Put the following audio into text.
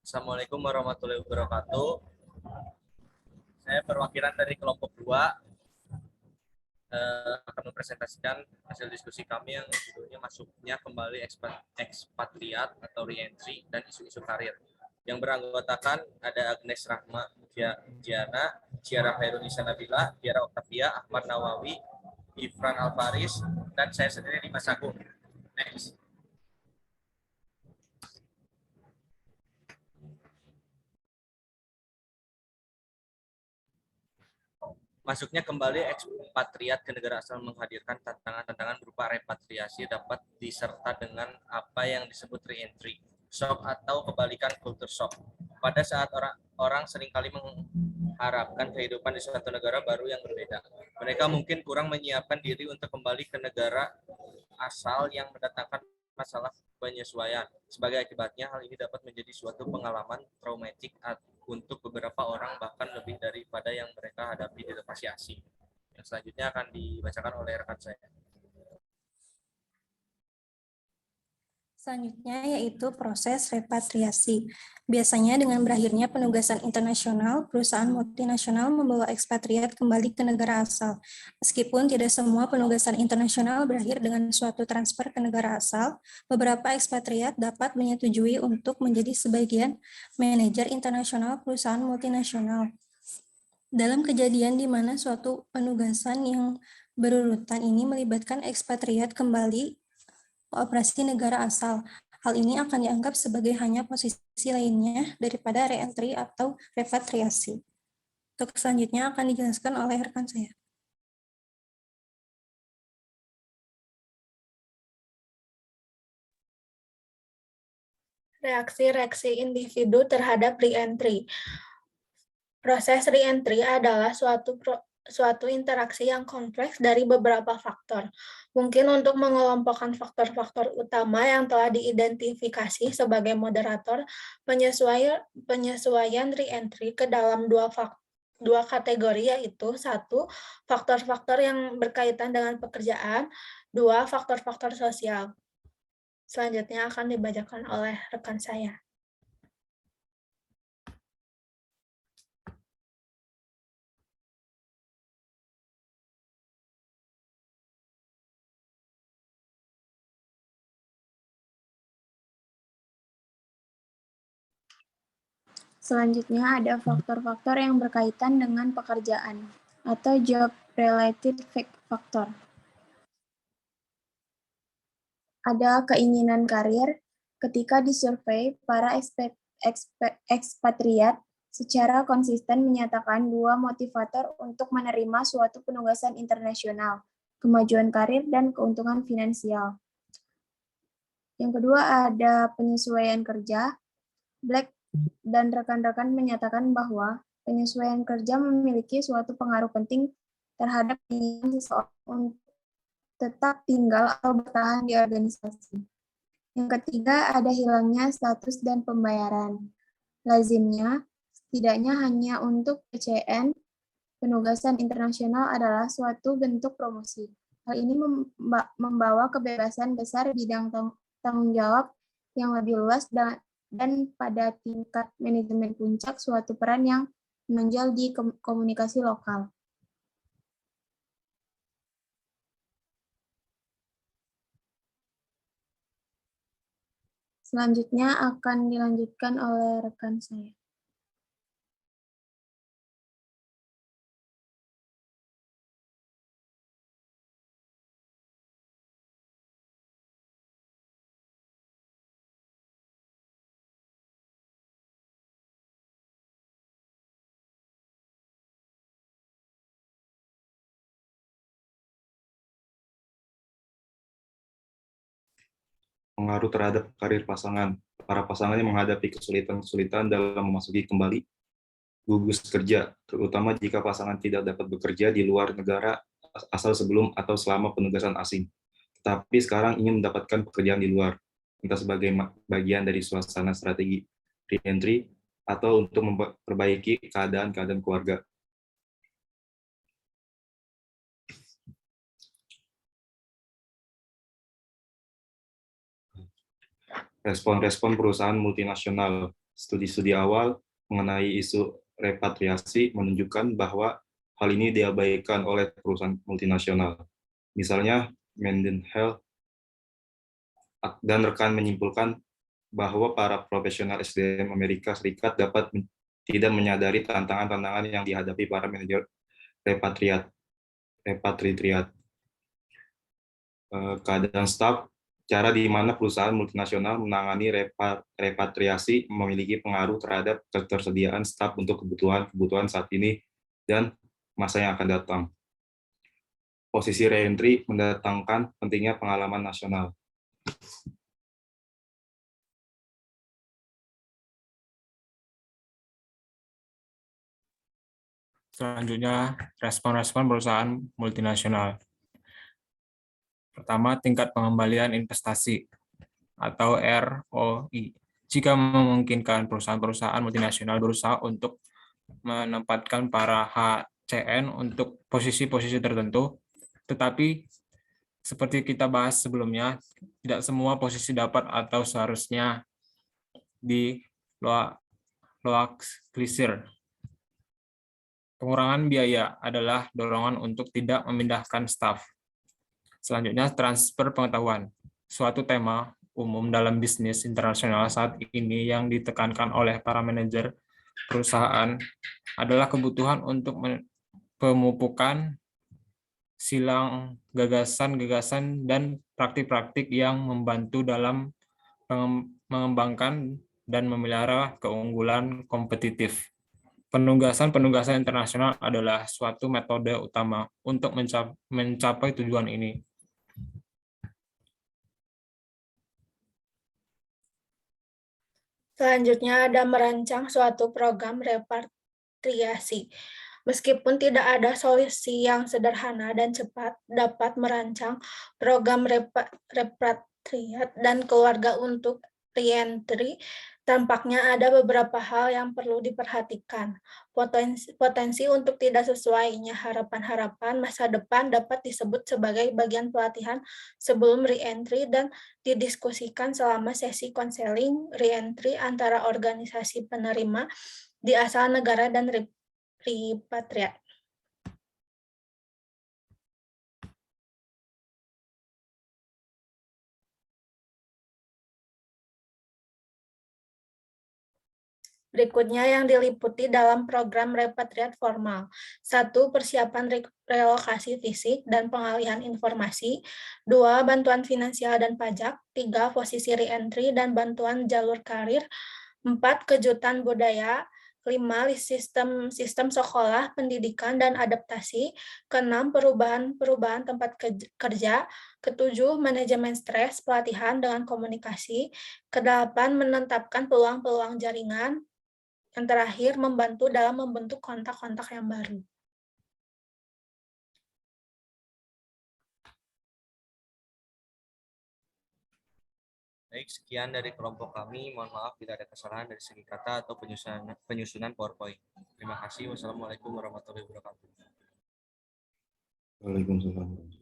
Assalamualaikum warahmatullahi wabarakatuh. Saya perwakilan dari kelompok 2 akan mempresentasikan hasil diskusi kami yang judulnya masuknya kembali ekspatriat atau reentry dan isu-isu karir. Yang beranggotakan ada Agnes Rahma Diana, Ciara Khairunisa Nabila, Tiara Octavia, Ahmad Nawawi, Ifran Alfaris, dan saya sendiri Dimas Agung. Next. Masuknya kembali ekspatriat ke negara asal menghadirkan tantangan-tantangan berupa repatriasi dapat diserta dengan apa yang disebut reentry, shock atau kebalikan culture shock. Pada saat orang seringkali mengharapkan kehidupan di suatu negara baru yang berbeda. Mereka mungkin kurang menyiapkan diri untuk kembali ke negara asal yang mendatangkan masalah penyesuaian. Sebagai akibatnya, hal ini dapat menjadi suatu pengalaman traumatik untuk beberapa orang, bahkan lebih daripada yang mereka hadapi di lokasi asing. Yang selanjutnya akan dibacakan oleh rekan saya. Selanjutnya yaitu proses repatriasi. Biasanya dengan berakhirnya penugasan internasional, perusahaan multinasional membawa ekspatriat kembali ke negara asal. Meskipun tidak semua penugasan internasional berakhir dengan suatu transfer ke negara asal, beberapa ekspatriat dapat menyetujui untuk menjadi sebagian manajer internasional perusahaan multinasional. Dalam kejadian di mana suatu penugasan yang berurutan ini melibatkan ekspatriat kembali operasi negara asal. Hal ini akan dianggap sebagai hanya posisi lainnya daripada reentry atau repatriasi. Untuk selanjutnya akan dijelaskan oleh rekan saya. Reaksi-reaksi individu terhadap reentry. Proses reentry adalah suatu interaksi yang kompleks dari beberapa faktor. Mungkin untuk mengelompokkan faktor-faktor utama yang telah diidentifikasi sebagai moderator penyesuaian reentry ke dalam dua kategori, yaitu satu, faktor-faktor yang berkaitan dengan pekerjaan, dua, faktor-faktor sosial. Selanjutnya akan dibacakan oleh rekan saya. Selanjutnya ada faktor-faktor yang berkaitan dengan pekerjaan atau job-related factor. Ada keinginan karir. Ketika disurvei, para ekspatriat secara konsisten menyatakan dua motivator untuk menerima suatu penugasan internasional, kemajuan karir dan keuntungan finansial. Yang kedua ada penyesuaian kerja. Black dan rekan-rekan menyatakan bahwa penyesuaian kerja memiliki suatu pengaruh penting terhadap keinginan seseorang untuk tetap tinggal atau bertahan di organisasi. Yang ketiga, ada hilangnya status dan pembayaran. Lazimnya, setidaknya hanya untuk PCN, penugasan internasional adalah suatu bentuk promosi. Hal ini membawa kebebasan besar bidang tanggung jawab yang lebih luas dan pada tingkat manajemen puncak suatu peran yang menonjol di komunikasi lokal. Selanjutnya akan dilanjutkan oleh rekan saya. Pengaruh terhadap karir pasangan. Para pasangannya menghadapi kesulitan-kesulitan dalam memasuki kembali gugus kerja, terutama jika pasangan tidak dapat bekerja di luar negara asal sebelum atau selama penugasan asing. Tetapi sekarang ingin mendapatkan pekerjaan di luar, entah sebagai bagian dari suasana strategi reentry atau untuk memperbaiki keadaan keluarga. Respon-respon perusahaan multinasional. Studi-studi awal mengenai isu repatriasi menunjukkan bahwa hal ini diabaikan oleh perusahaan multinasional. Misalnya, Mendenhall dan rekan menyimpulkan bahwa para profesional SDM Amerika Serikat tidak menyadari tantangan-tantangan yang dihadapi para manajer repatriat. Keadaan staf, cara di mana perusahaan multinasional menangani repatriasi memiliki pengaruh terhadap ketersediaan staf untuk kebutuhan saat ini dan masa yang akan datang. Posisi reentry mendatangkan pentingnya pengalaman nasional. Selanjutnya, respon-respon perusahaan multinasional. Pertama, tingkat pengembalian investasi atau ROI. Jika memungkinkan, perusahaan-perusahaan multinasional berusaha untuk menempatkan para HCN untuk posisi-posisi tertentu, tetapi seperti kita bahas sebelumnya, tidak semua posisi dapat atau seharusnya di loakslisir. Pengurangan biaya adalah dorongan untuk tidak memindahkan staf. Selanjutnya, transfer pengetahuan. Suatu tema umum dalam bisnis internasional saat ini yang ditekankan oleh para manajer perusahaan adalah kebutuhan untuk pemupukan silang gagasan-gagasan dan praktik-praktik yang membantu dalam mengembangkan dan memelihara keunggulan kompetitif. Penugasan internasional adalah suatu metode utama untuk mencapai tujuan ini. Selanjutnya ada merancang suatu program repatriasi. Meskipun tidak ada solusi yang sederhana dan cepat dapat merancang program repatriat dan keluarga untuk reentry, tampaknya ada beberapa hal yang perlu diperhatikan. Potensi untuk tidak sesuainya harapan-harapan masa depan dapat disebut sebagai bagian pelatihan sebelum reentry dan didiskusikan selama sesi konseling reentry antara organisasi penerima di asal negara dan repatriat. Berikutnya yang diliputi dalam program repatriat formal. 1. Persiapan relokasi fisik dan pengalihan informasi. 2. Bantuan finansial dan pajak. 3. Posisi reentry dan bantuan jalur karir. 4. Kejutan budaya. 5. Sistem sekolah, pendidikan, dan adaptasi. 6. Perubahan tempat kerja. 7. Manajemen stres, pelatihan dengan komunikasi. 8. Menetapkan peluang-peluang jaringan. Yang terakhir, membantu dalam membentuk kontak-kontak yang baru. Baik, sekian dari kelompok kami. Mohon maaf bila ada kesalahan dari segi kata atau penyusunan PowerPoint. Terima kasih. Wassalamualaikum warahmatullahi wabarakatuh. Waalaikumsalam.